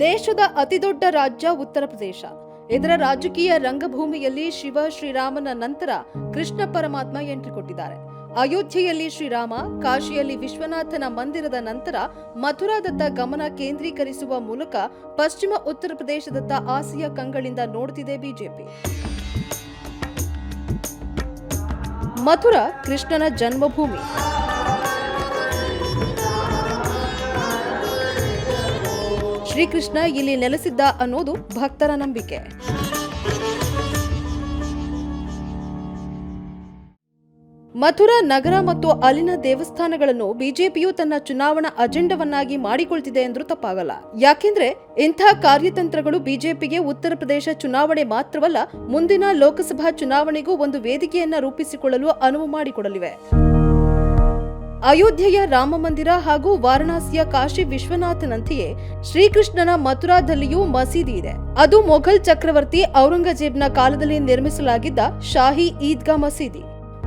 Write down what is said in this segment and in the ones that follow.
ದೇಶದ ಅತಿದೊಡ್ಡ ರಾಜ್ಯ ಉತ್ತರ ಪ್ರದೇಶ. ಇದರ ರಾಜಕೀಯ ರಂಗಭೂಮಿಯಲ್ಲಿ ಶಿವ ಶ್ರೀರಾಮನ ನಂತರ ಕೃಷ್ಣ ಪರಮಾತ್ಮ ಎಂಟ್ರಿ ಕೊಟ್ಟಿದ್ದಾರೆ. ಅಯೋಧ್ಯೆಯಲ್ಲಿ ಶ್ರೀರಾಮ, ಕಾಶಿಯಲ್ಲಿ ವಿಶ್ವನಾಥನ ಮಂದಿರದ ನಂತರ ಮಥುರಾದತ್ತ ಗಮನ ಕೇಂದ್ರೀಕರಿಸುವ ಮೂಲಕ ಪಶ್ಚಿಮ ಉತ್ತರ ಪ್ರದೇಶದತ್ತ ಆಸೆಯ ಕಂಗಳಿಂದ ನೋಡುತ್ತಿದೆ ಬಿಜೆಪಿ. ಮಥುರಾ ಕೃಷ್ಣನ ಜನ್ಮಭೂಮಿ. ಶ್ರೀಕೃಷ್ಣ ಇಲ್ಲಿ ನೆಲೆಸಿದ್ದ ಅನ್ನೋದು ಭಕ್ತರ ನಂಬಿಕೆ. ಮಥುರಾ ನಗರ ಮತ್ತು ಅಲ್ಲಿನ ದೇವಸ್ಥಾನಗಳನ್ನು ಬಿಜೆಪಿಯು ತನ್ನ ಚುನಾವಣಾ ಅಜೆಂಡವನ್ನಾಗಿ ಮಾಡಿಕೊಳ್ತಿದೆ ಎಂದ್ರೂ ತಪ್ಪಾಗಲ್ಲ. ಯಾಕೆಂದ್ರೆ ಇಂಥ ಕಾರ್ಯತಂತ್ರಗಳು ಬಿಜೆಪಿಗೆ ಉತ್ತರ ಪ್ರದೇಶ ಚುನಾವಣೆ ಮಾತ್ರವಲ್ಲ, ಮುಂದಿನ ಲೋಕಸಭಾ ಚುನಾವಣೆಗೂ ಒಂದು ವೇದಿಕೆಯನ್ನ ರೂಪಿಸಿಕೊಳ್ಳಲು ಅನುವು ಮಾಡಿಕೊಡಲಿವೆ. ಅಯೋಧ್ಯೆಯ ರಾಮ ಮಂದಿರ ಹಾಗೂ ವಾರಣಾಸಿಯ ಕಾಶಿ ವಿಶ್ವನಾಥನಂತೆಯೇ ಶ್ರೀಕೃಷ್ಣನ ಮಥುರಾದಲ್ಲಿಯೂ ಮಸೀದಿ ಇದೆ. ಅದು ಮೊಘಲ್ ಚಕ್ರವರ್ತಿ ಔರಂಗಜೇಬ್ನ ಕಾಲದಲ್ಲಿ ನಿರ್ಮಿಸಲಾಗಿದ್ದ ಶಾಹಿ ಈದ್ಗಾ ಮಸೀದಿ.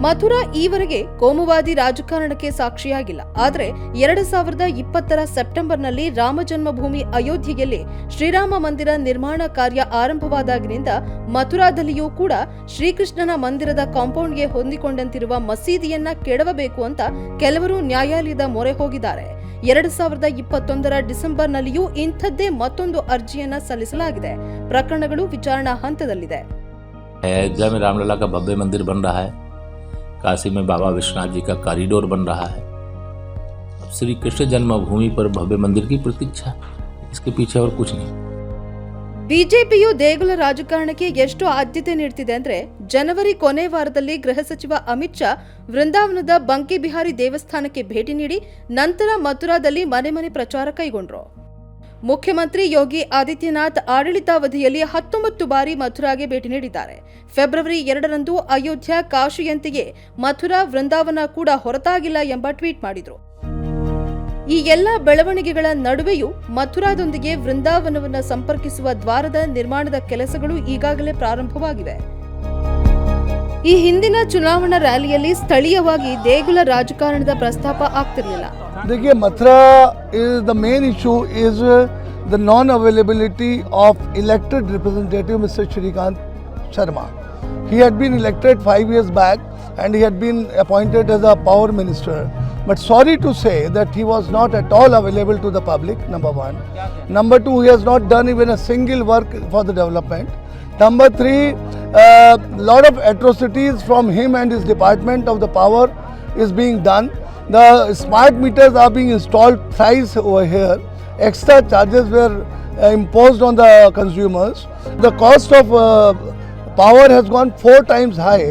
ಮಥುರಾ ಈವರೆಗೆ ಕೋಮುವಾದಿ ರಾಜಕಾರಣಕ್ಕೆ ಸಾಕ್ಷಿಯಾಗಿಲ್ಲ. ಆದರೆ 2020 ಸೆಪ್ಟೆಂಬರ್ನಲ್ಲಿ ರಾಮ ಜನ್ಮಭೂಮಿ ಅಯೋಧ್ಯೆಯಲ್ಲಿ ಶ್ರೀರಾಮ ಮಂದಿರ ನಿರ್ಮಾಣ ಕಾರ್ಯ ಆರಂಭವಾದಾಗಿನಿಂದ ಮಥುರಾದಲ್ಲಿಯೂ ಕೂಡ ಶ್ರೀಕೃಷ್ಣನ ಮಂದಿರದ ಕಾಂಪೌಂಡ್ಗೆ ಹೊಂದಿಕೊಂಡಂತಿರುವ ಮಸೀದಿಯನ್ನ ಕೆಡವಬೇಕು ಅಂತ ಕೆಲವರು ನ್ಯಾಯಾಲಯದ ಮೊರೆ ಹೋಗಿದ್ದಾರೆ. 2021 ಡಿಸೆಂಬರ್ನಲ್ಲಿಯೂ ಇಂಥದ್ದೇ ಮತ್ತೊಂದು ಅರ್ಜಿಯನ್ನ ಸಲ್ಲಿಸಲಾಗಿದೆ. ಪ್ರಕರಣಗಳು ವಿಚಾರಣಾ ಹಂತದಲ್ಲಿದೆ. अयोध्या में रामलला का भव्य मंदिर बन रहा है, काशी में बाबा विश्वनाथ जी का कॉरिडोर बन रहा है। अब श्री कृष्ण जन्मभूमि पर भव्य मंदिर की प्रतीक्षा, इसके पीछे और कुछ नहीं। ಬಿಜೆಪಿಯು ದೇಗುಲ ರಾಜಕಾರಣಕ್ಕೆ ಎಷ್ಟು ಆದ್ಯತೆ ನೀಡುತ್ತಿದೆ ಅಂದ್ರೆ, ಜನವರಿ ಕೊನೆ ವಾರದಲ್ಲಿ ಗೃಹ ಸಚಿವ ಅಮಿತ್ ಶಾ ವೃಂದಾವನದ ಬಂಕೆ ಬಿಹಾರಿ ದೇವಸ್ಥಾನಕ್ಕೆ ಭೇಟಿ ನೀಡಿ ನಂತರ ಮಥುರಾದಲ್ಲಿ ಮನೆ ಮನೆ ಪ್ರಚಾರ ಕೈಗೊಂಡ್ರು. ಮುಖ್ಯಮಂತ್ರಿ ಯೋಗಿ ಆದಿತ್ಯನಾಥ್ ಆಡಳಿತಾವಧಿಯಲ್ಲಿ 19 ಬಾರಿ ಮಥುರಾಗೆ ಭೇಟಿ ನೀಡಿದ್ದಾರೆ. ಫೆಬ್ರವರಿ 2ರಂದು ಅಯೋಧ್ಯ, ಕಾಶಿಯಂತೆಯೇ ಮಥುರಾ, ವೃಂದಾವನ ಕೂಡ ಹೊರತಾಗಿಲ್ಲ ಎಂಬ ಟ್ವೀಟ್ ಮಾಡಿದ್ರು. ಈ ಎಲ್ಲ ಬೆಳವಣಿಗೆಗಳ ನಡುವೆಯೂ ಮಥುರಾದೊಂದಿಗೆ ವೃಂದಾವನವನ್ನು ಸಂಪರ್ಕಿಸುವ ದ್ವಾರದ ನಿರ್ಮಾಣದ ಕೆಲಸಗಳು ಈಗಾಗಲೇ ಪ್ರಾರಂಭವಾಗಿವೆ. ಈ ಹಿಂದಿನ ಚುನಾವಣಾ ರ್ಯಾಲಿಯಲ್ಲಿ ಸ್ಥಳೀಯವಾಗಿ ದೇಗುಲ ರಾಜಕಾರಣದ ಪ್ರಸ್ತಾಪ ಆಗ್ತಿರಲಿಲ್ಲ. देखिए, Mathura is the main issue is the non-availability of elected representative Mr. Shrikant Sharma. He had been elected 5 years back and he had been appointed as a power minister. But sorry to say that he was not at all available to the public, number one. Number two, he has not done even a single work for the development. Number three, lot of atrocities from him and his department of the power is being done. The smart meters are being installed thrice over here. Extra charges were imposed on the consumers. The cost of power has gone 4 times high.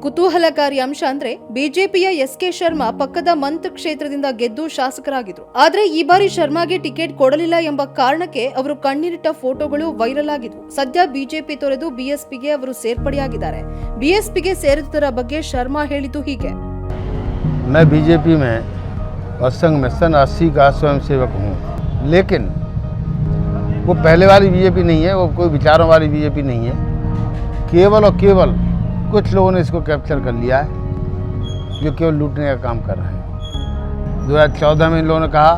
ಕುತೂಹಲಕಾರಿ ಅಂಶ ಅಂದ್ರೆ, ಬಿಜೆಪಿಯ SK. Sharma ಪಕ್ಕದ month ಕ್ಷೇತ್ರದಿಂದ ಗೆದ್ದು ಶಾಸಕರಾಗಿದ್ರು. ಆದ್ರೆ ಈ ಬಾರಿ ಶರ್ಮಾಗೆ ಟಿಕೆಟ್ ಕೊಡಲಿಲ್ಲ ಎಂಬ ಕಾರಣಕ್ಕೆ ಅವರು ಕಣ್ಣೀರಿಟ್ಟ ಫೋಟೋಗಳು ವೈರಲ್ ಆಗಿದ್ವು. ಸದ್ಯ ಬಿಜೆಪಿ ತೊರೆದು ಬಿಎಸ್ಪಿಗೆ ಅವರು ಸೇರ್ಪಡೆಯಾಗಿದ್ದಾರೆ. ಬಿಎಸ್ಪಿಗೆ ಸೇರಿದ್ದರ ಬಗ್ಗೆ ಶರ್ಮಾ ಹೇಳಿದ್ದು ಹೀಗೆ: मैं बीजेपी में और संघ में सन 80 का स्वयंसेवक हूँ, लेकिन वो पहले वाली बीजेपी नहीं है, वो कोई विचारों वाली बीजेपी नहीं है। केवल और केवल कुछ लोगों ने इसको कैप्चर कर लिया है, जो केवल लूटने का काम कर रहे हैं। 2014 में इन लोगों ने कहा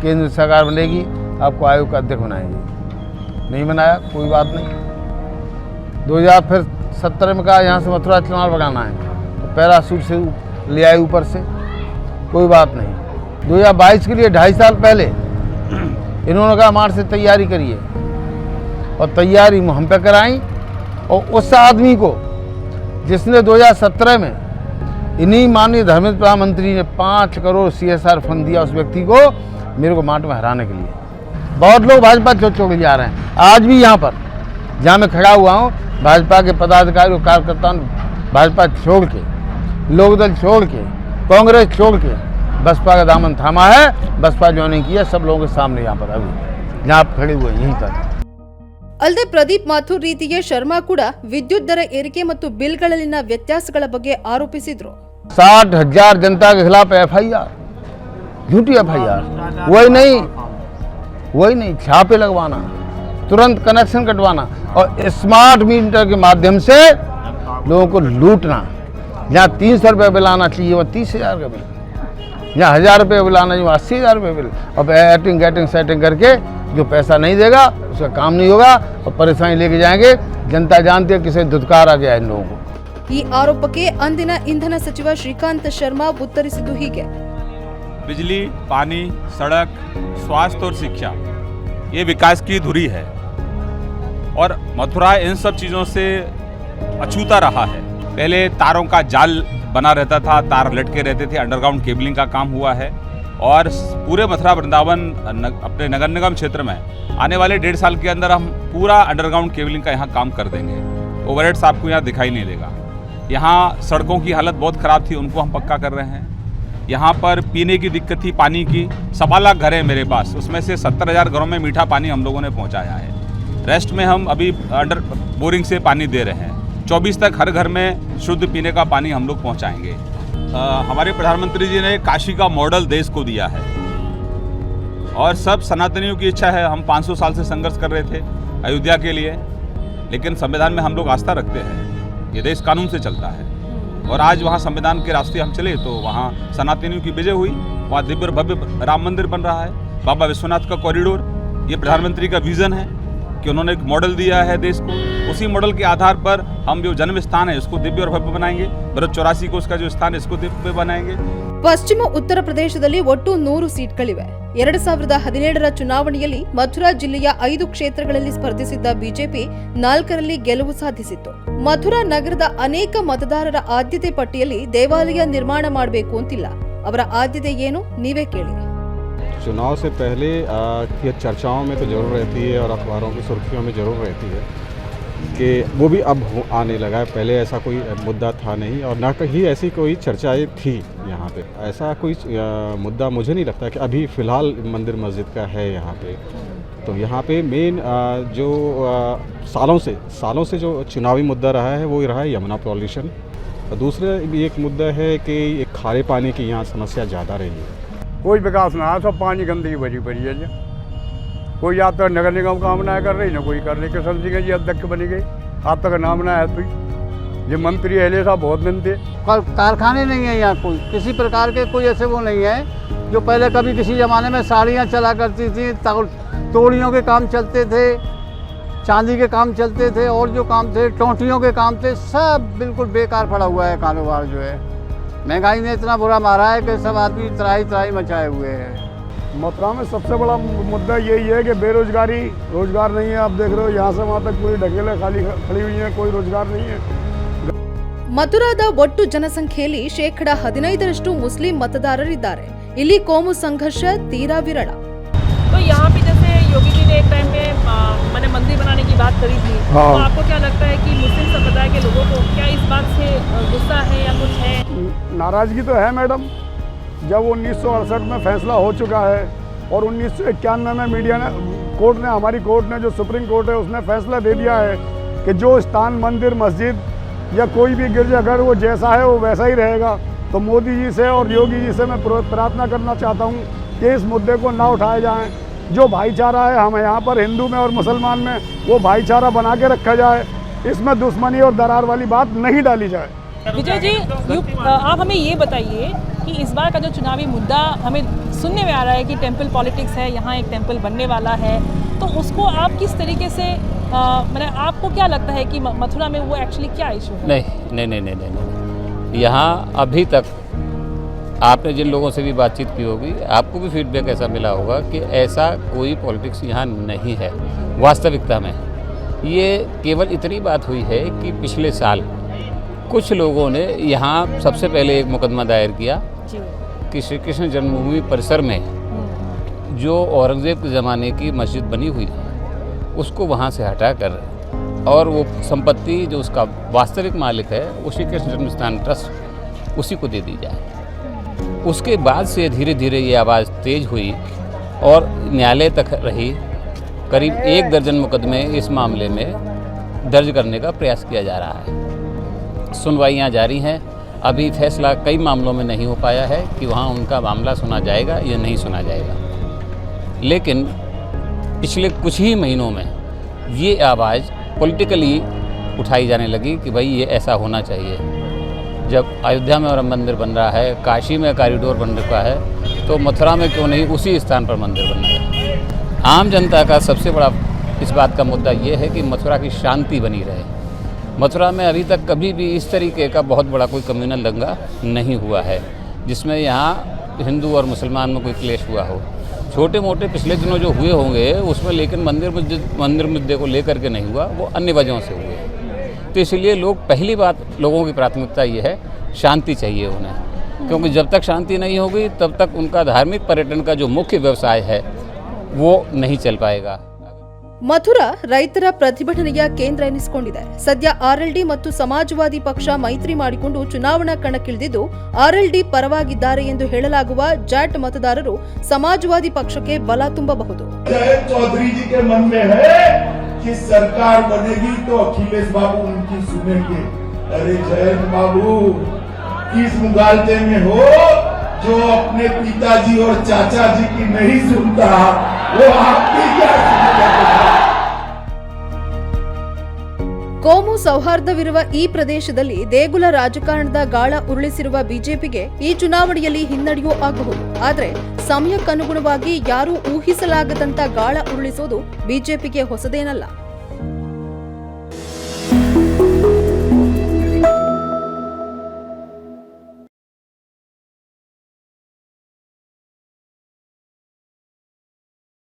केंद्र सरकार बनेगी, आपको आयोग का अध्यक्ष बनाएंगे, नहीं बनाया, कोई बात नहीं। 2017 में कहा यहाँ से मथुरा चुनाव लगाना है, तो पैराशूट से ले आए ऊपर से, कोई बात नहीं। 2022 के लिए 2.5 साल पहले इन्होंने कहा मार्च से तैयारी करिए, और तैयारी हम पे कराई। और उस आदमी को जिसने 2017 में इन्हीं माननीय धर्मेंद्र प्रधान मंत्री ने 5 करोड़ CSR फंड दिया, उस व्यक्ति को मेरे को मार्ट में हराने के लिए। बहुत लोग भाजपा छोड़ के जा रहे हैं। आज भी यहाँ पर जहाँ मैं खड़ा हुआ हूँ, भाजपा के पदाधिकारी और कार्यकर्ताओं ने भाजपा छोड़ के, लोकदल छोड़ के, कांग्रेस छोड़ के बसपा का दामन थामा है। बसपा ज्वाइनिंग किया सब लोगों के सामने, यहाँ पर अभी जहाँ आप खड़े हुए यहीं पर। ಅಲ್ಲದೆ ಪ್ರದೀಪ್ ಮಾಥುರ್ ರೀತಿಯೇ ಶರ್ಮಾ ಕೂಡ ವಿದ್ಯುತ್ दर ಏರಿಕೆ ಮತ್ತು ಬಿಲ್ಗಳಲ್ಲಿನ ವ್ಯತ್ಯಾಸಗಳ ಬಗ್ಗೆ ಆರೋಪಿಸಿದ್ರು. 60,000 जनता के खिलाफ FIR, झूठी FIR। वही नहीं छापे लगवाना, तुरंत कनेक्शन कटवाना और स्मार्ट मीटर के माध्यम से लोगों को लूटना। जहाँ 300 रुपये बिल आना चाहिए वह 30,000 का बिल। यहाँ 1000 रुपये बिल आना चाहिए, 80,000 रुपये बिल। अब एडिटिंग सेटिंग करके जो पैसा नहीं देगा उसका काम नहीं होगा और परेशानी लेके जाएंगे। जनता जानती है किसे धुतकार आ गया इन लोगों को। ಈ ಆರೋಪಕ್ಕೆ ಅಂದಿನ ಇಂಧನ ಸಚಿವ ಶ್ರೀಕಾಂತ್ ಶರ್ಮಾ ಉತ್ತರಿಸಿದ್ದು ಹೀಗೆ. बिजली, पानी, सड़क, स्वास्थ्य और शिक्षा ये विकास की धुरी है और मथुरा इन सब चीज़ों से अछूता रहा है। पहले तारों का जाल बना रहता था, तार लटके रहते थे, अंडरग्राउंड केबलिंग का काम हुआ है और पूरे मथुरा वृंदावन अपने नगर निगम क्षेत्र में आने वाले 1.5 साल के अंदर हम पूरा अंडरग्राउंड केबलिंग का यहाँ काम कर देंगे। ओवरहेड्स आपको यहाँ दिखाई नहीं देगा। यहाँ सड़कों की हालत बहुत ख़राब थी, उनको हम पक्का कर रहे हैं। यहाँ पर पीने की दिक्कत थी पानी की, 1.25 लाख घर हैं मेरे पास, उसमें से 70,000 घरों में मीठा पानी हम लोगों ने पहुँचाया है। रेस्ट में हम अभी अंडर बोरिंग से पानी दे रहे हैं। 24 तक हर घर में शुद्ध पीने का पानी हम लोग पहुँचाएँगे। हमारे प्रधानमंत्री जी ने काशी का मॉडल देश को दिया है और सब सनातनियों की इच्छा है। हम 500 साल से संघर्ष कर रहे थे अयोध्या के लिए, लेकिन संविधान में हम लोग आस्था रखते हैं। ये देश कानून से चलता है और आज वहाँ संविधान के रास्ते हम चले तो वहाँ सनातनियों की विजय हुई। वहाँ दिव्य और भव्य राम मंदिर बन रहा है। बाबा विश्वनाथ का कॉरिडोर, ये प्रधानमंत्री का विज़न है कि उन्होंने एक मॉडल दिया है देश को। उसी मॉडल के आधार पर हम जो जन्म स्थान है उसको दिव्य और भव्य बनाएंगे। भरत 84 को उसका जो स्थान है इसको दिव्य बनाएंगे। ಪಶ್ಚಿಮ ಉತ್ತರ ಪ್ರದೇಶದಲ್ಲಿ ಒಟ್ಟು 100 ಸೀಟ್ಗಳಿವೆ. 2017ರ ಚುನಾವಣೆಯಲ್ಲಿ ಮಥುರಾ ಜಿಲ್ಲೆಯ 5 ಕ್ಷೇತ್ರಗಳಲ್ಲಿ ಸ್ಪರ್ಧಿಸಿದ್ದ ಬಿಜೆಪಿ 4ರಲ್ಲಿ ಗೆಲುವು ಸಾಧಿಸಿತ್ತು. ಮಥುರಾ ನಗರದ ಅನೇಕ ಮತದಾರರ ಆದ್ಯತೆ ಪಟ್ಟಿಯಲ್ಲಿ ದೇವಾಲಯ ನಿರ್ಮಾಣ ಮಾಡಬೇಕು ಅಂತಿಲ್ಲ. ಅವರ ಆದ್ಯತೆ ಏನು ನೀವೇ ಕೇಳಿ. चुनाव से पहले ये चर्चाओं में तो ज़रूर रहती है और अखबारों की सुर्खियों में ज़रूर रहती है कि वो भी अब आने लगा है। पहले ऐसा कोई मुद्दा था नहीं और ना कहीं ऐसी कोई चर्चाएं थी यहाँ पे। ऐसा कोई मुद्दा मुझे नहीं लगता कि अभी फ़िलहाल मंदिर मस्जिद का है यहाँ पे। तो यहाँ पे मेन जो सालों से जो चुनावी मुद्दा रहा है वो रहा है यमुना पॉल्यूशन। और दूसरा भी एक मुद्दा है कि एक खारे पानी की यहाँ समस्या ज़्यादा रही है। कोई विकास ना है, सब पानी गंदगी भरी पड़ी है जी। कोई या तो नगर निगम काम ना कर रही ना कोई कर रही। किशन सिंह जी अध्यक्ष बनी गई, आज तक नाम ना है। तो ये मंत्री एहले साहब बहुत मिलते। कारखाने नहीं है यहाँ, कोई किसी प्रकार के कोई ऐसे वो नहीं है। जो पहले कभी किसी ज़माने में साड़ियाँ चला करती थी, तोड़ियों के काम चलते थे, चांदी के काम चलते थे और जो काम थे टोंटियों के काम थे, सब बिल्कुल बेकार पड़ा हुआ है। कारोबार जो है महंगाई ने इतना बुरा मारा है कि सब आदमी त्राही मचाए हुए हैं। मथुरा में सबसे बड़ा मुद्दा यही है कि बेरोजगारी, रोजगार नहीं है। आप देख रहे हो यहाँ से वहाँ तक पूरी ढकेलें खाली खड़ी हुई हैं, कोई रोजगार नहीं है। ಮಥುರಾದ ಒಟ್ಟು ಜನಸಂಖ್ಯೆಯಲ್ಲಿ 15% ಮುಸ್ಲಿಂ ಮತದಾರರಿದ್ದಾರೆ. ಇಲ್ಲಿ ಕೋಮು ಸಂಘರ್ಷ ತೀರಾ ವಿರಳ. तो यहाँ पे जैसे योगी जी ने एक टाइम में मैंने मंदिर बनाने की बात करी थी, तो आपको क्या लगता है कि मुस्लिम संप्रदाय के लोगों को क्या इस बात से गुस्सा है या कुछ है? नाराज़गी तो है मैडम। जब 1968 में फैसला हो चुका है और 1991 में हमारी कोर्ट ने जो सुप्रीम कोर्ट है उसने फैसला दे दिया है कि जो स्थान मंदिर मस्जिद या कोई भी गिरजाघर वो जैसा है वो वैसा ही रहेगा। तो मोदी जी से और योगी जी से मैं प्रार्थना करना चाहता हूँ कि इस मुद्दे को ना उठाए जाएं। जो भाईचारा है हम यहाँ पर हिंदू में और मुसलमान में, वो भाईचारा बना के रखा जाए। इसमें दुश्मनी और दरार वाली बात नहीं डाली जाए। विजय जी, आप हमें ये बताइए कि इस बार का जो चुनावी मुद्दा हमें सुनने में आ रहा है कि टेम्पल पॉलिटिक्स है, यहाँ एक टेम्पल बनने वाला है, तो उसको आप किस तरीके से मतलब आपको क्या लगता है कि मथुरा में वो एक्चुअली क्या इशू है? नहीं। यहाँ अभी तक आपने जिन लोगों से भी बातचीत की होगी, आपको भी फीडबैक ऐसा मिला होगा कि ऐसा कोई पॉलिटिक्स यहाँ नहीं है। वास्तविकता में ये केवल इतनी बात हुई है कि पिछले साल कुछ लोगों ने यहाँ सबसे पहले एक मुकदमा दायर किया कि श्री कृष्ण जन्मभूमि परिसर में जो औरंगज़ेब के ज़माने की मस्जिद बनी हुई है उसको वहाँ से हटाकर और वो संपत्ति जो उसका वास्तविक मालिक है वो श्री कृष्ण जन्मस्थान ट्रस्ट उसी को दे दी जाए। उसके बाद से धीरे धीरे ये आवाज़ तेज़ हुई और न्यायालय तक रही। करीब 1 दर्जन मुकदमे इस मामले में दर्ज करने का प्रयास किया जा रहा है। सुनवाइयाँ जारी हैं। अभी फैसला कई मामलों में नहीं हो पाया है कि वहाँ उनका मामला सुना जाएगा या नहीं सुना जाएगा, लेकिन पिछले कुछ ही महीनों में ये आवाज़ पॉलिटिकली उठाई जाने लगी कि भाई ये ऐसा होना चाहिए। जब अयोध्या में राम मंदिर बन रहा है, काशी में कॉरिडोर बन रहा है, तो मथुरा में क्यों नहीं उसी स्थान पर मंदिर बनना है। आम जनता का सबसे बड़ा इस बात का मुद्दा ये है कि मथुरा की शांति बनी रहे। मथुरा में अभी तक कभी भी इस तरीके का बहुत बड़ा कोई कम्युनल दंगा नहीं हुआ है जिसमें यहाँ हिंदू और मुसलमान में कोई क्लेश हुआ हो। छोटे मोटे पिछले दिनों जो हुए होंगे उसमें, लेकिन मंदिर मुद्दे को लेकर के नहीं हुआ, वो अन्य वजहों से हुए। तो इसलिए लोग, पहली बात लोगों की प्राथमिकता ये है, शांति चाहिए उन्हें, क्योंकि जब तक शांति नहीं होगी तब तक उनका धार्मिक पर्यटन का जो मुख्य व्यवसाय है वो नहीं चल पाएगा। ಮಥುರಾ ರೈತರ ಪ್ರತಿಭಟನೆಯ ಕೇಂದ್ರ ಎನಿಸಿಕೊಂಡಿದೆ. ಸದ್ಯ ಆರ್ಎಲ್ಡಿ ಮತ್ತು ಸಮಾಜವಾದಿ ಪಕ್ಷ ಮೈತ್ರಿ ಮಾಡಿಕೊಂಡು ಚುನಾವಣಾ ಕಣಕ್ಕಿಳಿದಿದ್ದು ಆರ್ಎಲ್ಡಿ ಪರವಾಗಿದ್ದಾರೆ ಎಂದು ಹೇಳಲಾಗುವ ಜಾಟ್ ಮತದಾರರು ಸಮಾಜವಾದಿ ಪಕ್ಷಕ್ಕೆ ಬಲ ತುಂಬಬಹುದು. जयंत चौधरी जी के मन में है कि सरकार बनेगी तो अखिलेश बाबू उनकी सुनेंगे। अरे जयंत बाबू किस मुगालते में हो जो अपने पिताजी और चाचा जी की नहीं सुनता, वो आपकी क्या सुनेगा? ಕೋಮು ಸೌಹಾರ್ದವಿರುವ ಈ ಪ್ರದೇಶದಲ್ಲಿ ದೇಗುಲ ರಾಜಕಾರಣದ ಗಾಳ ಉರುಳಿಸಿರುವ ಬಿಜೆಪಿಗೆ ಈ ಚುನಾವಣೆಯಲ್ಲಿ ಹಿನ್ನಡೆಯೂ ಆಗಬಹುದು. ಆದರೆ ಸಮಯಕ್ಕನುಗುಣವಾಗಿ ಯಾರೂ ಊಹಿಸಲಾಗದಂತ ಗಾಳ ಉರುಳಿಸೋದು ಬಿಜೆಪಿಗೆ ಹೊಸದೇನಲ್ಲ.